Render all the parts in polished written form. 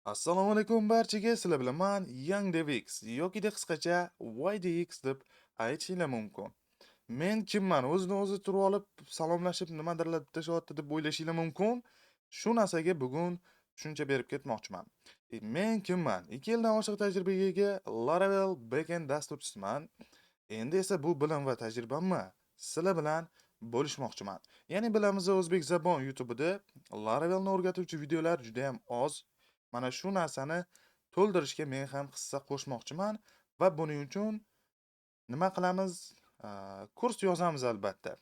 Assalomu alaykum barchaga. Sizlar bilan men Young DevX yoki de qisqacha YDX deb aytishinglar mumkin. Men kimman? O'zini-o'zi turib olib, salomlashib nimadirlar tashyapti deb o'ylashinglar mumkin. Shu narsaga bugun tushuncha berib ketmoqchiman. Men kimman? 2 yildan oshiq tajribaga ega Laravel backend dasturchisiman. Endi esa bu bilim va tajribamni sizlar bilan bo'lishmoqchiman. Ya'ni bilamiz, o'zbek zabon YouTube'ida Laravelni o'rgatuvchi videolar juda ham oz. Mana shu narsani to'ldirishga men ham hissa qo'shmoqchiman va buning uchun nima qilamiz? Kurs yozamiz albatta.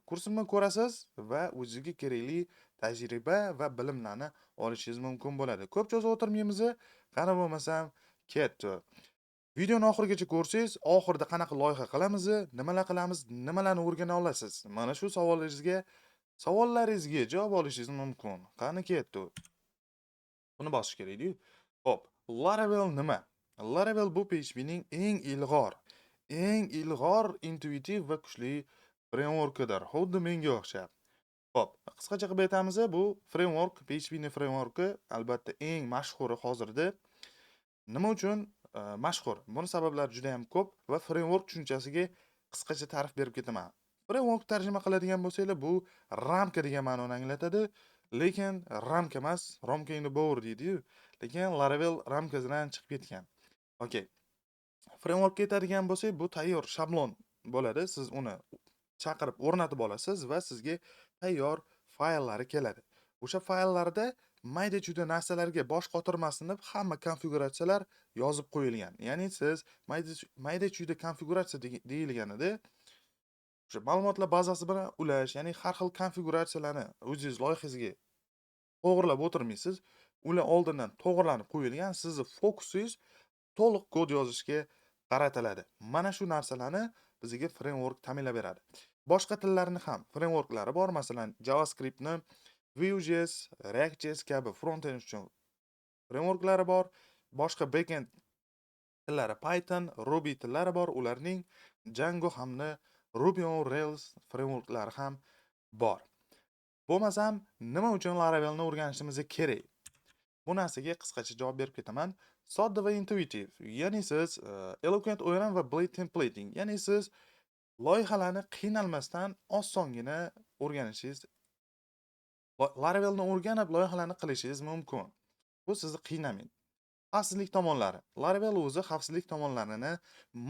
Kursimni ko'rasiz va o'ziga kerakli tajriba va bilimlarni olishingiz mumkin bo'ladi. Ko'p cho'zib o'tirmaymiz. Qani bo'lmasam ketdi. Videoni oxirigacha ko'rsangiz, oxirida qanaqa loyiha qilamiz, nimalar qilamiz, nimalarni o'rgana olasiz. Mana shu savollaringizga javob olishingiz mumkin. Qani ketdi. Buni bosish kerak-ku. Xo'p, Laravel nima? Laravel bu PHP'ning eng ilg'or, intuitiv va kuchli frameworkidir. Xuddi menga o'xshab. Xo'p, qisqacha qilib aytamiz, bu framework, PHP'ning frameworki albatta eng mashhuri hozirda. Nima uchun mashhur? Buning sabablari juda ham ko'p va framework tushunchasiga qisqacha ta'rif berib ketaman. Framework tarjima qiladigan bo'lsanglar, bu ramka degan ma'noni anglatadi. Lekin ramka emas, Romka in the bower deydi-yu. Lekin Laravel ramkasidan chiqib ketgan. Okay. Frameworkga aytadigan bo'lsak, bu tayyor shablon bo'ladi. Siz uni chaqirib o'rnatib olasiz va sizga tayyor fayllari keladi. O'sha fayllarda mayda-chuyda narsalarga bosh qotirmasin deb hamma konfiguratsiyalar yozib qo'yilgan. Ya'ni siz mayda-chuyda konfiguratsiya deyilganida o'sha ma'lumotlar bazasi bilan ulash, ya'ni har xil konfiguratsiyalarni o'zingiz loyihangizga to'g'rilab o'tirmaysiz. Ular oldindan to'g'rilanib qo'yilgan. Sizning fokusingiz to'liq kod yozishga qaratiladi. Mana shu narsalarni bizga framework ta'minlab beradi. Boshqa tillarni ham frameworklari bor. Masalan, JavaScriptni Vue.js, React.js kabi frontend uchun frameworklari bor. Boshqa backend tillari Python, Ruby tillari bor. Ularning Django hamda Ruby on Rails frameworklari ham bor. Bo'lmasam, nima uchun Laravelni o'rganishimiz kerak? Bu narsaga qisqacha javob berib ketaman. Sodda va intuitiv. Ya'ni siz eloquent o'yin va blade templating. Ya'ni siz loyihalarni qiynalmasdan osongina o'rganishingiz, Laravelni o'rganib loyihalarni qilishingiz mumkin. Bu sizni qiynamaydi. Xavfsizlik tomonlari. Laravel o'zi xavfsizlik tomonlarini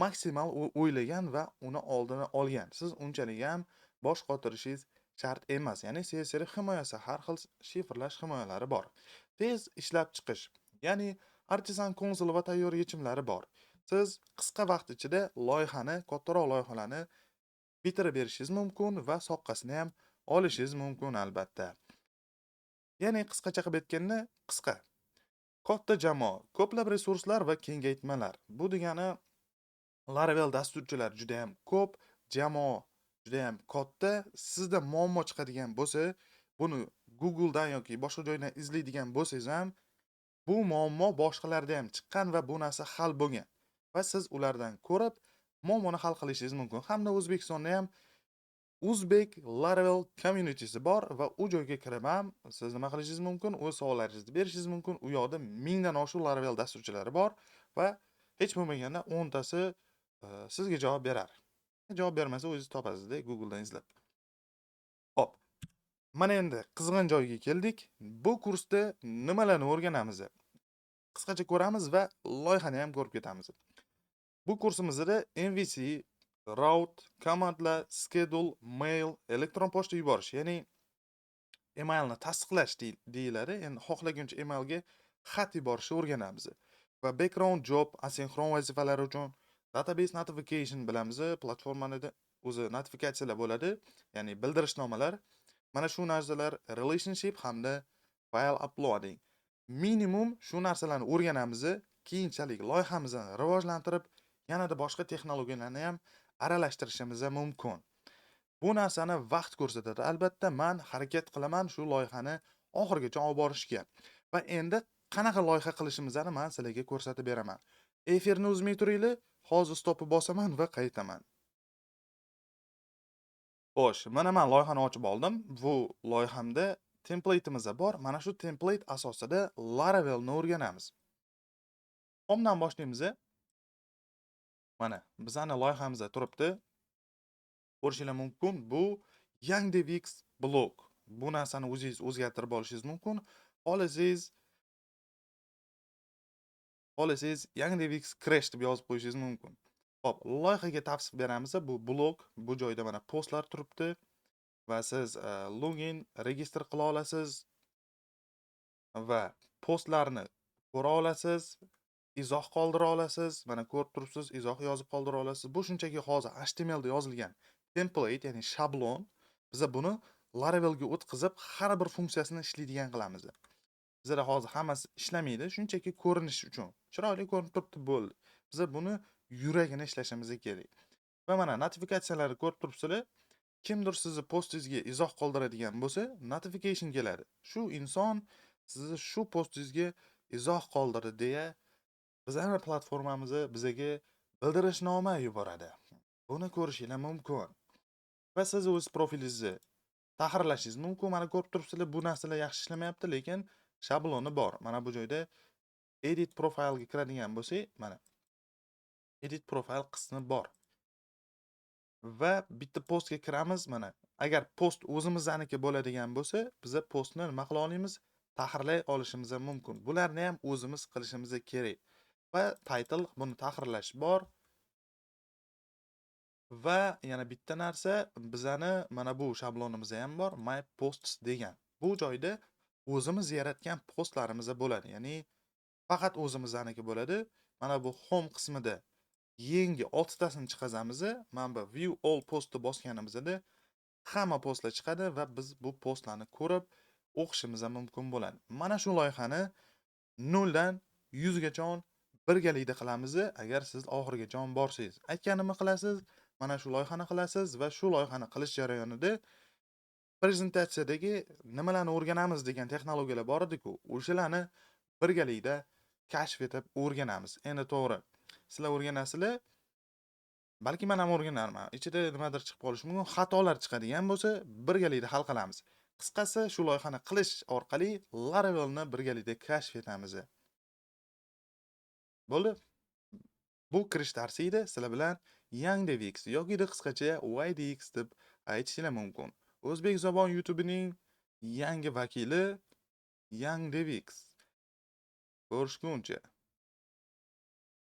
maksimal o'ylagan va uni oldini olgan. Siz unchalik ham bosh qotirishingiz shart emas. Ya'ni CSR himoyasi, har xil shifrlash himoyalari bor. Tez ishlab chiqish, ya'ni artisan konsol va tayyor yechimlari bor. Siz qisqa vaqt ichida loyihani, kattaroq loyihalarni bitirib berishingiz mumkin va soqqasini ham olishingiz mumkin albatta. Ya'ni qisqacha qilib aytganda, qisqa. Katta jamoa, ko'plab resurslar va kengaytmalar. Bu degani Laravel dasturchilar juda ham ko'p, jamoa juda ham katta. Sizda muammo chiqadigan bo'lsa, buni Googledan yoki boshqa joydan izlaydigan bo'lsangiz ham, bu muammo boshqalarda ham chiqqan va bu narsa hal bo'lgan. Va siz ulardan ko'rib, muammoni hal qilishingiz mumkin. Hamda O'zbekistonda ham Uzbek Laravel communitysi bor va u joyga kirib ham siz nima qilishingiz mumkin? O'z savollaringizni berishingiz mumkin. U yoqda mingdan oshiq Laravel dasturchilari bor va hech bo'lmaganda 10 tasi sizga javob berar. Javob bermasa o'zingiz topasiz-da Googledan izlab. Hop. Mana endi qizg'in joyga keldik. Bu kursda nimalarni o'rganamiz? Qisqacha ko'ramiz va loyihani ham ko'rib ketamiz. Bu kursimizda MVC, route, komandlar, schedule, mail, elektron pochta yuborish, ya'ni emailni tasdiqlash deyiladi. Endi xohlaguncha emailga xat yuborishni o'rganamiz. Va background job, asinxron vazifalar uchun database notification bilamiz. Platformada o'zi notifikatsiyalar bo'ladi, ya'ni bildirishnomalar. Mana shu narsalar relationship hamda file uploading. Minimum shu narsalarni o'rganamiz. Keyinchalik loyihamizni rivojlantirib, yanada boshqa texnologiyalarni ham aralashtirishimiz mumkin. Bu narsani vaqt ko'rsatadi. Albatta, men harakat qilaman shu loyihani oxirigacha olib borishga. Va endi qanaqa loyiha qilishimizni men sizlarga ko'rsatib beraman. Efirni uzmay turinglar, hozir stopni bosaman va qaytaman. Xo'sh, mana men loyihani ochib oldim. Bu loyihamda template'imiz bor. Mana shu template asosida Laravelni o'rganamiz. Home'dan boshlaymiz. Mana bizning loyihamizda turibdi. Ko'rishingiz mumkin. Bu YangDevX blog. Bu narsani o'zingiz o'zgartirib olishingiz mumkin. Xohlasangiz YangDevX crash deb yozib qo'yishingiz mumkin. Xo'p, loyihaga tavsif beramiz. Bu blog, bu joyda mana postlar turibdi va siz login, registr qila olasiz va postlarni ko'ra olasiz, izoh qoldira olasiz. Mana ko'rib turibsiz, izoh yozib qoldira olasiz. Bu shunchaki hozir HTML da yozilgan template, ya'ni shablon. Biz buni Laravelga o'tkazib, har bir funksiyasini ishlaydigan qilamiz. Bizda hozir hammasi ishlamaydi, shunchaki ko'rinish uchun. Chiroyli ko'rinib turibdi, bo'ldi. Biz buni yuragini ishlashimiz kerak. Va mana notifikatsiyalarni ko'rib turibsizlar. Kimdir sizni postingizga izoh qoldiradigan bo'lsa, notification keladi. Shu inson sizni shu postingizga izoh qoldirdi deya bizning platformamizni bizga bildirishnoma yuboradi. Buni ko'rishingiz mumkin. Va siz o'z profilingizni tahrirlashingiz mumkin. Mana ko'rib turibsizlar, bu narsalar yaxshi ishlamayapti, lekin shabloni bor. Mana bu joyda edit profile ga kiradigan bo'lsak, mana edit profile qismi bor. Va bitta postga kiramiz. Mana agar post o'zimizniki bo'ladigan bo'lsa, biz postni nima qila olamiz? Tahrirlay olishimiz mumkin. Bularni ham o'zimiz qilishimiz kerak. Va title buni tahrirlash bor. Va yana bitta narsa, bizani mana bu shablonimizda ham bor, my posts degan. Bu joyda o'zimiz yaratgan postlarimiz bo'ladi. Ya'ni faqat o'zimizniki bo'ladi. Mana bu home qismida yangi 6 tasini chiqazamiz. Mana bu view all postni bosganimizda hamma postlar chiqadi va biz bu postlarni ko'rib o'qishimiz mumkin bo'ladi. Mana shu loyihani 0 dan 100 gacha birgalikda qilamiz. Agar siz oxirigacha borsangiz, aytganimni qilasiz, mana shu loyihani qilasiz va shu loyihani qilish jarayonida prezentatsiyadagi nimalarni o'rganamiz degan texnologiyalar bor edi-ku, o'shalarni birgalikda kashf etib o'rganamiz. Endi to'g'ri, sizlar o'rganasizlar, balki men ham o'rganarman. Ichida nimadir chiqib qolishi mumkin, xatolar chiqadigan bo'lsa, birgalikda hal qilamiz. Qisqasi, shu loyihani qilish orqali Laravelni birgalikda kashf etamiz. Bo'ldi. Bu kirish darsi edi. Sizlar bilan YangDevX yoki qisqacha YDX deb aytishingiz mumkin. O'zbek zabon YouTube'ning yangi vakili YangDevX. Ko'rishguncha.